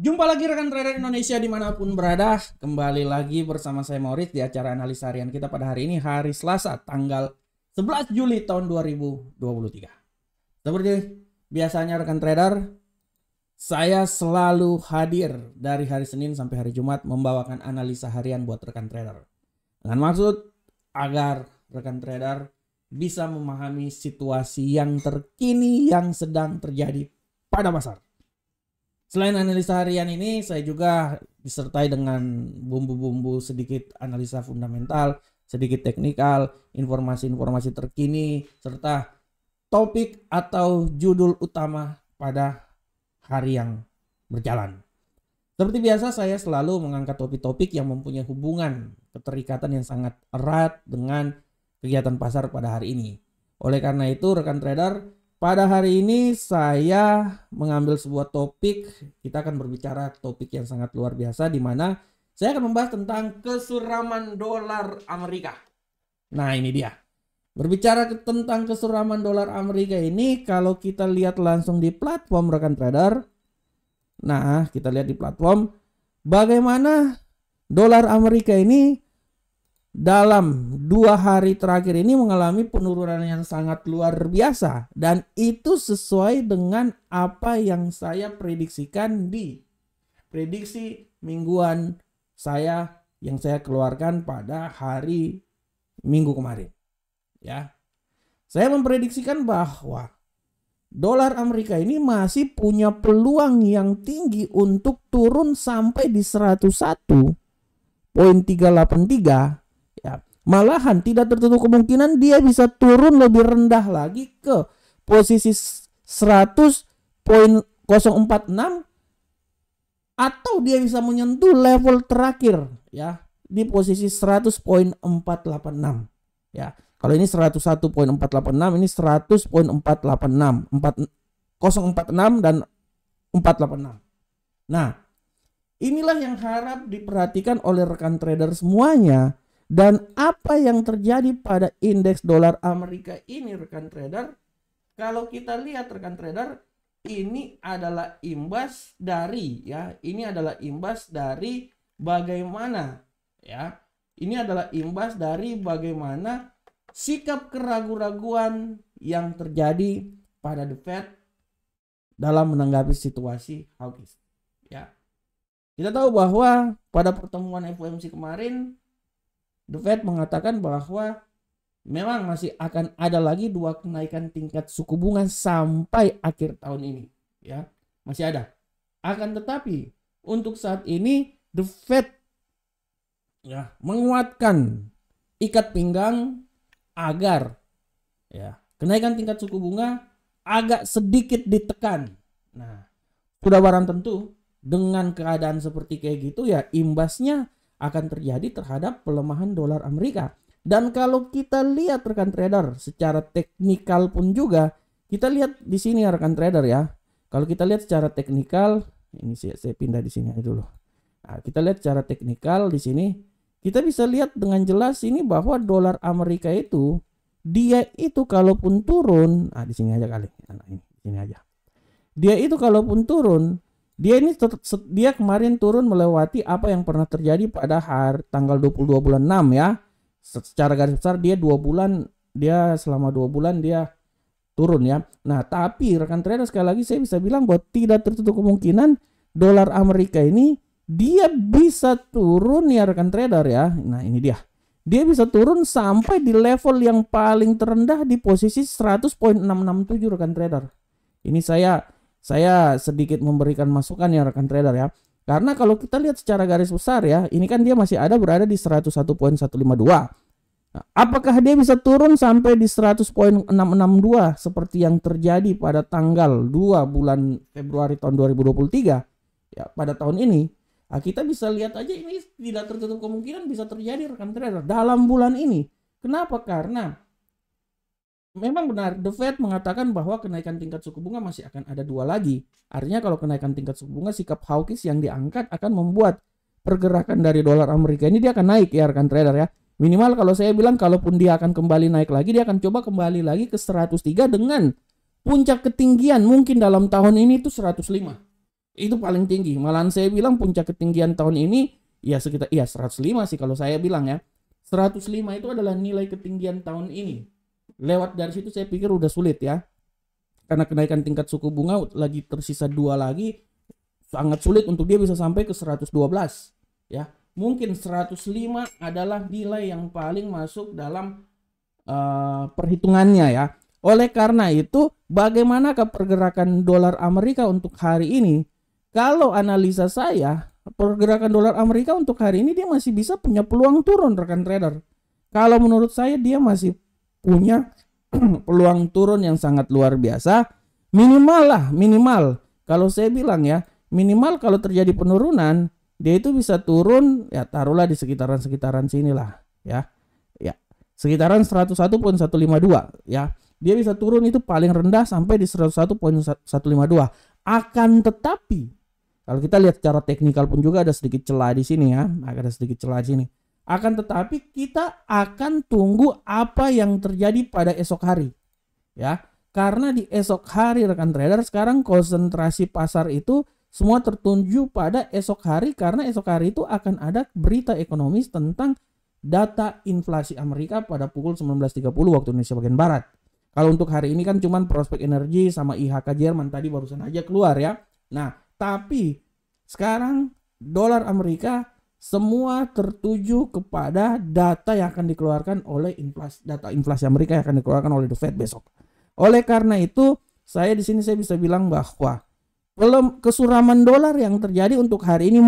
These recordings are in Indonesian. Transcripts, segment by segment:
Jumpa lagi rekan trader Indonesia dimanapun berada. Kembali lagi bersama saya Maurits di acara analisa harian kita pada hari ini, hari Selasa tanggal 11 Juli tahun 2023. Seperti biasanya rekan trader, saya selalu hadir dari hari Senin sampai hari Jumat membawakan analisa harian buat rekan trader. Dengan maksud agar rekan trader bisa memahami situasi yang terkini yang sedang terjadi pada pasar. Selain analisa harian ini, saya juga disertai dengan bumbu-bumbu sedikit analisa fundamental, sedikit teknikal, informasi-informasi terkini, serta topik atau judul utama pada hari yang berjalan. Seperti biasa, saya selalu mengangkat topik-topik yang mempunyai hubungan keterikatan yang sangat erat dengan kegiatan pasar pada hari ini. Oleh karena itu, rekan trader, pada hari ini saya mengambil sebuah topik. Kita akan berbicara topik yang sangat luar biasa, di mana saya akan membahas tentang kesuraman dolar Amerika. Nah, ini dia. Berbicara tentang kesuraman dolar Amerika ini, kalau kita lihat langsung di platform rekan trader. Nah, kita lihat di platform bagaimana dolar Amerika ini dalam 2 hari terakhir ini mengalami penurunan yang sangat luar biasa, dan itu sesuai dengan apa yang saya prediksikan di prediksi mingguan saya yang saya keluarkan pada hari Minggu kemarin. Ya, saya memprediksikan bahwa dolar Amerika ini masih punya peluang yang tinggi untuk turun sampai di 101.383. Ya, malahan tidak tertutup kemungkinan dia bisa turun lebih rendah lagi ke posisi 100.046, atau dia bisa menyentuh level terakhir ya di posisi 100.486. Ya, kalau ini 101.486, ini 100.486, 4046 dan 486. Nah, inilah yang harap diperhatikan oleh rekan trader semuanya. Dan apa yang terjadi pada indeks dolar Amerika ini rekan trader, kalau kita lihat rekan trader, ini adalah imbas dari bagaimana sikap keraguan-raguan yang terjadi pada The Fed dalam menanggapi situasi hawkish. Ya. Kita tahu bahwa pada pertemuan FOMC kemarin The Fed mengatakan bahwa memang masih akan ada lagi 2 kenaikan tingkat suku bunga sampai akhir tahun ini. Ya, masih ada. Akan tetapi untuk saat ini The Fed ya menguatkan ikat pinggang agar ya kenaikan tingkat suku bunga agak sedikit ditekan. Nah, sudah barang tentu dengan keadaan seperti kayak gitu ya imbasnya akan terjadi terhadap pelemahan dolar Amerika. Dan kalau kita lihat rekan trader secara teknikal pun juga, kita lihat di sini ya rekan trader ya. Kalau kita lihat secara teknikal, ini saya pindah di sini aja dulu. Nah, kita lihat secara teknikal di sini, kita bisa lihat dengan jelas ini bahwa dolar Amerika itu dia itu kalaupun turun, di sini aja kali. Nah, ini di sini aja. Dia itu kalaupun turun, dia kemarin turun melewati apa yang pernah terjadi pada tanggal 22 bulan 6 ya. Secara garis besar dia selama 2 bulan dia turun ya. Nah, tapi rekan trader sekali lagi saya bisa bilang bahwa tidak tertutup kemungkinan dolar Amerika ini dia bisa turun ya rekan trader ya. Nah, ini dia. Dia bisa turun sampai di level yang paling terendah di posisi 100.667 rekan trader. Ini saya sedikit memberikan masukan ya rekan trader ya. Karena kalau kita lihat secara garis besar ya, ini kan dia masih berada di 101.152. Nah, apakah dia bisa turun sampai di 100.662 seperti yang terjadi pada tanggal 2 bulan Februari tahun 2023 ya pada tahun ini? Nah, kita bisa lihat aja ini tidak tertutup kemungkinan bisa terjadi rekan trader dalam bulan ini. Kenapa? Karena memang benar, The Fed mengatakan bahwa kenaikan tingkat suku bunga masih akan ada 2 lagi. Artinya kalau kenaikan tingkat suku bunga, sikap hawkish yang diangkat akan membuat pergerakan dari dolar Amerika ini dia akan naik ya rekan trader ya. Minimal kalau saya bilang kalaupun dia akan kembali naik lagi, dia akan coba kembali lagi ke 103 dengan puncak ketinggian mungkin dalam tahun ini itu 105. Itu paling tinggi. Malahan saya bilang puncak ketinggian tahun ini ya sekitar 105 sih kalau saya bilang ya. 105 itu adalah nilai ketinggian tahun ini. Lewat dari situ saya pikir udah sulit ya. Karena kenaikan tingkat suku bunga lagi tersisa 2 lagi, sangat sulit untuk dia bisa sampai ke 112 ya. Mungkin 105 adalah nilai yang paling masuk dalam perhitungannya ya. Oleh karena itu, bagaimanakah pergerakan dolar Amerika untuk hari ini? Kalau analisa saya, pergerakan dolar Amerika untuk hari ini dia masih bisa punya peluang turun, rekan trader. Kalau menurut saya dia masih punya peluang turun yang sangat luar biasa. Minimal. Kalau saya bilang ya, minimal kalau terjadi penurunan, dia itu bisa turun ya taruhlah di sekitaran sinilah ya. Ya, sekitaran 101.152 ya. Dia bisa turun itu paling rendah sampai di 101.152. Akan tetapi kalau kita lihat secara teknikal pun juga ada sedikit celah di sini ya, ada sedikit celah di sini. Akan tetapi kita akan tunggu apa yang terjadi pada esok hari. Ya, karena di esok hari rekan trader sekarang konsentrasi pasar itu semua tertuju pada esok hari karena esok hari itu akan ada berita ekonomis tentang data inflasi Amerika pada pukul 19.30 waktu Indonesia bagian barat. Kalau untuk hari ini kan cuman prospek energi sama IHK Jerman tadi barusan aja keluar ya. Nah, tapi sekarang dolar Amerika semua tertuju kepada data yang akan dikeluarkan oleh data inflasi Amerika yang akan dikeluarkan oleh The Fed besok. Oleh karena itu, saya di sini saya bisa bilang bahwa kesuraman dolar yang terjadi untuk hari ini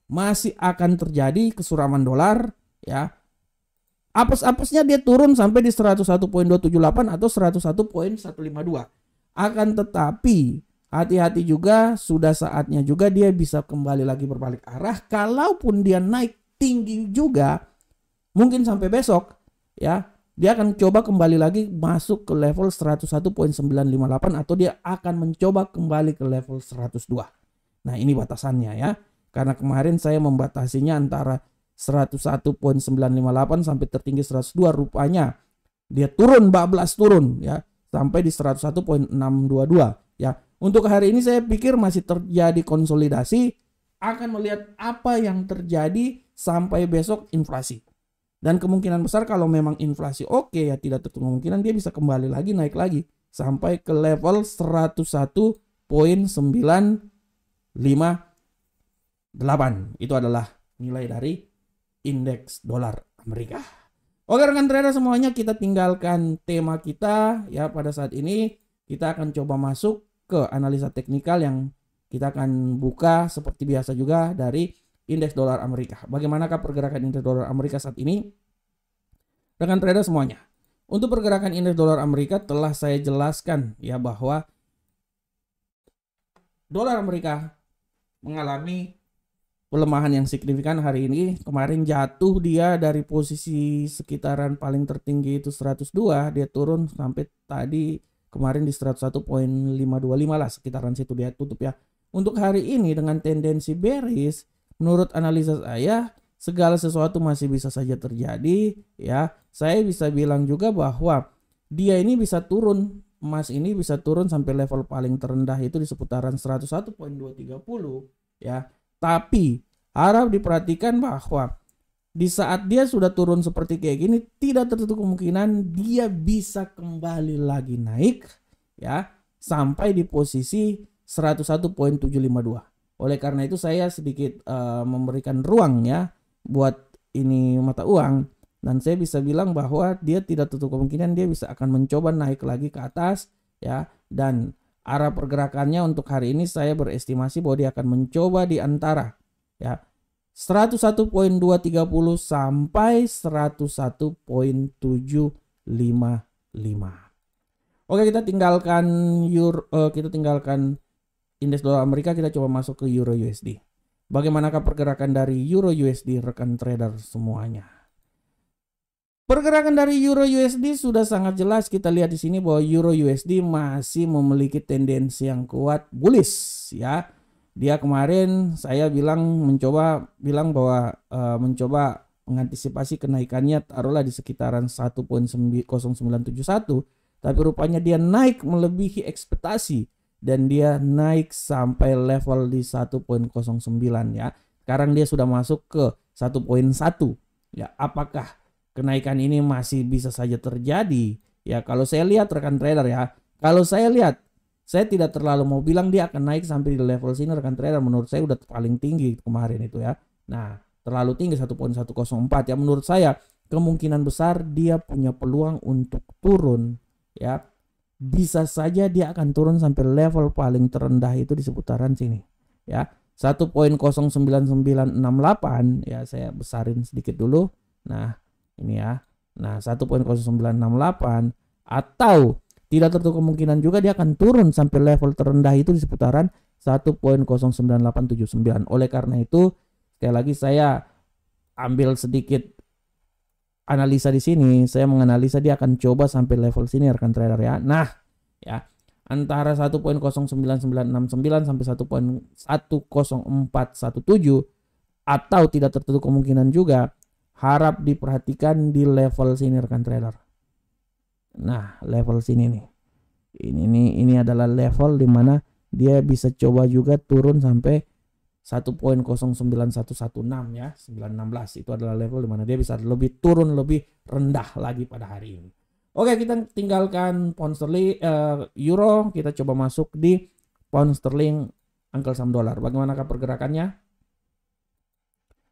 masih akan terjadi kesuraman dolar ya. Apes-apesnya dia turun sampai di 101.278 atau 101.152. Akan tetapi hati-hati juga, sudah saatnya juga dia bisa kembali lagi berbalik arah. Kalaupun dia naik tinggi juga, mungkin sampai besok ya, dia akan coba kembali lagi masuk ke level 101.958 atau dia akan mencoba kembali ke level 102. Nah, ini batasannya ya. Karena kemarin saya membatasinya antara 101.958 sampai tertinggi 102, rupanya dia bablas turun ya sampai di 101.622 ya. Untuk hari ini saya pikir masih terjadi konsolidasi, akan melihat apa yang terjadi sampai besok inflasi. Dan kemungkinan besar kalau memang inflasi oke ya tidak tertutup kemungkinan dia bisa kembali lagi naik lagi sampai ke level 101.958. Itu adalah nilai dari indeks dolar Amerika. Oke rekan trader semuanya, kita tinggalkan tema kita ya pada saat ini. Kita akan coba masuk ke analisa teknikal yang kita akan buka seperti biasa juga dari indeks dolar Amerika. Bagaimanakah pergerakan indeks dolar Amerika saat ini? Rekan trader semuanya, untuk pergerakan indeks dolar Amerika telah saya jelaskan ya bahwa dolar Amerika mengalami pelemahan yang signifikan hari ini. Kemarin jatuh dia dari posisi sekitaran paling tertinggi itu 102, dia turun sampai tadi kemarin di 101.525 lah, sekitaran situ dia tutup ya. Untuk hari ini dengan tendensi bearish, menurut analisa saya segala sesuatu masih bisa saja terjadi ya. Saya bisa bilang juga bahwa dia ini bisa turun, emas ini bisa turun sampai level paling terendah itu di seputaran 101.230 ya. Tapi harap diperhatikan bahwa di saat dia sudah turun seperti kayak gini, tidak tertutup kemungkinan dia bisa kembali lagi naik ya sampai di posisi 101.752. Oleh karena itu saya sedikit memberikan ruang ya buat ini mata uang, dan saya bisa bilang bahwa dia tidak tertutup kemungkinan dia bisa akan mencoba naik lagi ke atas ya. Dan arah pergerakannya untuk hari ini saya berestimasi bahwa dia akan mencoba di antara ya 101.230 sampai 101.755. Oke, kita tinggalkan indeks dolar Amerika, kita coba masuk ke Euro USD. Bagaimanakah pergerakan dari Euro USD rekan trader semuanya? Pergerakan dari Euro USD sudah sangat jelas, kita lihat di sini bahwa Euro USD masih memiliki tendensi yang kuat bullish ya. Dia kemarin saya mencoba mengantisipasi kenaikannya taruhlah di sekitaran 1.0971, tapi rupanya dia naik melebihi ekspektasi dan dia naik sampai level di 1.09 ya. Sekarang dia sudah masuk ke 1.1 ya. Apakah kenaikan ini masih bisa saja terjadi? Ya, kalau saya lihat rekan trader ya, kalau saya lihat, saya tidak terlalu mau bilang dia akan naik sampai di level sini rekan trader. Menurut saya udah paling tinggi kemarin itu ya. Nah, terlalu tinggi 1.104 ya. Menurut saya kemungkinan besar dia punya peluang untuk turun ya. Bisa saja dia akan turun sampai level paling terendah itu di seputaran sini ya. 1.09968 ya, saya besarin sedikit dulu. Nah, ini ya. Nah, 1.0968 atau tidak tertutup kemungkinan juga dia akan turun sampai level terendah itu di seputaran 1.09879. Oleh karena itu, sekali lagi saya ambil sedikit analisa di sini. Saya menganalisa dia akan coba sampai level sini rekan trader ya. Nah, ya, antara 1.09969 sampai 1.10417 atau tidak tertutup kemungkinan juga harap diperhatikan di level sini rekan trader. Nah, level sini nih. Ini adalah level di mana dia bisa coba juga turun sampai 1.09116 ya, 916 itu adalah level di mana dia bisa lebih turun lebih rendah lagi pada hari ini. Oke, kita tinggalkan pound sterling, euro, kita coba masuk di pound sterling, angkel saham dolar. Bagaimanakah pergerakannya?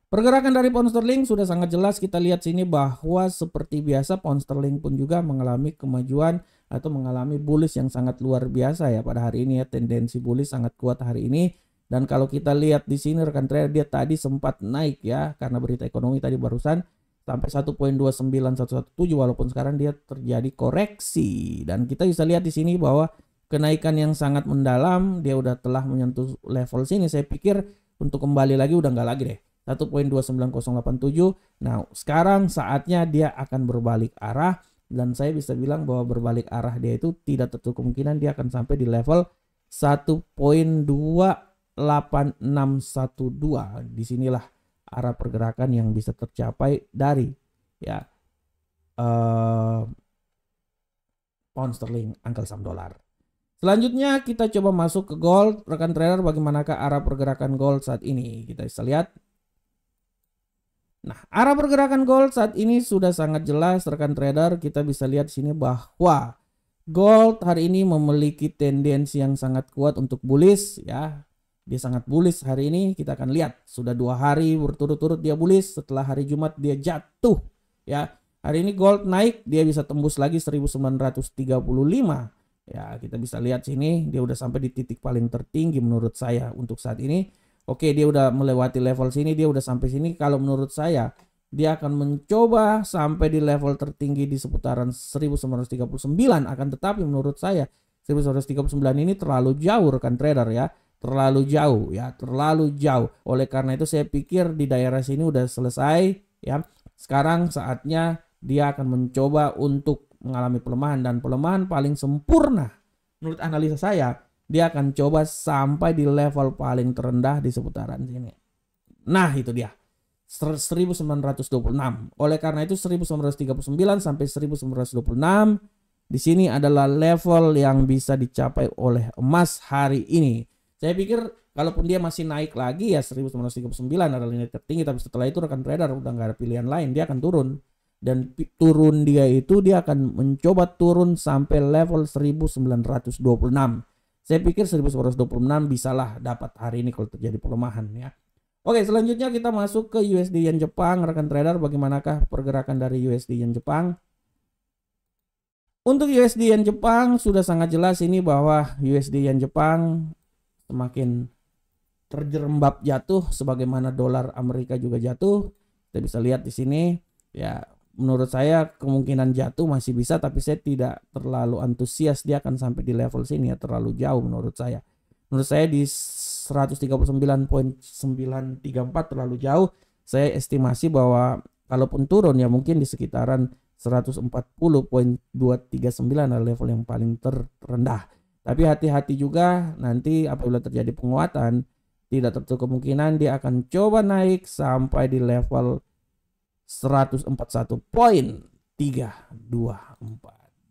Pergerakan dari pound sterling sudah sangat jelas, kita lihat sini bahwa seperti biasa pound sterling pun juga mengalami kemajuan atau mengalami bullish yang sangat luar biasa ya pada hari ini ya. Tendensi bullish sangat kuat hari ini. Dan kalau kita lihat di sini rekan trader, dia tadi sempat naik ya karena berita ekonomi tadi barusan sampai 1.29117 walaupun sekarang dia terjadi koreksi. Dan kita bisa lihat di sini bahwa kenaikan yang sangat mendalam, dia udah telah menyentuh level sini. Saya pikir untuk kembali lagi udah nggak lagi deh. 1.29087. Nah, sekarang saatnya dia akan berbalik arah dan saya bisa bilang bahwa berbalik arah dia itu tidak tertutup kemungkinan dia akan sampai di level 1.28612. Disinilah arah pergerakan yang bisa tercapai dari ya pound sterling, angkel saham dolar. Selanjutnya kita coba masuk ke gold rekan trader. Bagaimanakah arah pergerakan gold saat ini? Kita bisa lihat. Nah, arah pergerakan gold saat ini sudah sangat jelas rekan trader. Kita bisa lihat di sini bahwa gold hari ini memiliki tendensi yang sangat kuat untuk bullish ya. Dia sangat bullish hari ini. Kita akan lihat sudah 2 hari berturut-turut dia bullish. Setelah hari Jumat dia jatuh ya. Hari ini gold naik, dia bisa tembus lagi 1935 ya. Kita bisa lihat sini dia udah sampai di titik paling tertinggi menurut saya untuk saat ini. Oke, dia udah melewati level sini, dia udah sampai sini. Kalau menurut saya, dia akan mencoba sampai di level tertinggi di seputaran 1939. Akan tetapi menurut saya 1939 ini terlalu jauh rekan trader ya. Terlalu jauh ya, terlalu jauh. Oleh karena itu saya pikir di daerah sini udah selesai ya. Sekarang saatnya dia akan mencoba untuk mengalami pelemahan dan pelemahan paling sempurna menurut analisa saya. Dia akan coba sampai di level paling terendah di seputaran sini. Nah, itu dia. 1926. Oleh karena itu 1939 sampai 1926 di sini adalah level yang bisa dicapai oleh emas hari ini. Saya pikir kalaupun dia masih naik lagi ya 1939 adalah nilai tertinggi, tapi setelah itu rekan trader udah nggak ada pilihan lain, dia akan turun. Dan turun dia itu dia akan mencoba turun sampai level 1926. Saya pikir 1926 bisalah dapat hari ini kalau terjadi pelemahan ya. Oke, selanjutnya kita masuk ke USD Yen Jepang rekan trader. Bagaimanakah pergerakan dari USD Yen Jepang? Untuk USD Yen Jepang sudah sangat jelas ini bahwa USD Yen Jepang semakin terjerembab jatuh sebagaimana dolar Amerika juga jatuh. Kita bisa lihat di sini ya. Menurut saya kemungkinan jatuh masih bisa, tapi saya tidak terlalu antusias dia akan sampai di level sini ya, terlalu jauh menurut saya. Menurut saya di 139.934 terlalu jauh. Saya estimasi bahwa kalaupun turun ya mungkin di sekitaran 140.239 adalah level yang paling terendah. Tapi hati-hati juga nanti apabila terjadi penguatan, tidak tertutup kemungkinan dia akan coba naik sampai di level 141.324.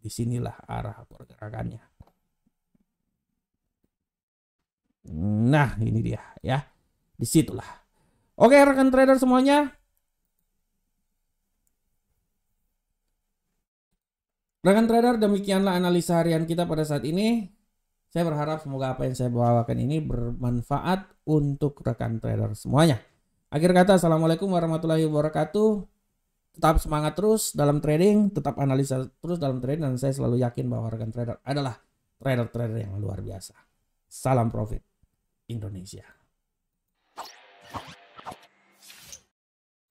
Disinilah arah pergerakannya. Nah, ini dia ya. Disitulah. Oke, rekan trader semuanya. Rekan trader, demikianlah analisa harian kita pada saat ini. Saya berharap semoga apa yang saya bawakan ini bermanfaat untuk rekan trader semuanya. Akhir kata, assalamualaikum warahmatullahi wabarakatuh. Tetap semangat terus dalam trading, tetap analisa terus dalam trading, dan saya selalu yakin bahwa rekan trader adalah trader-trader yang luar biasa. Salam profit Indonesia.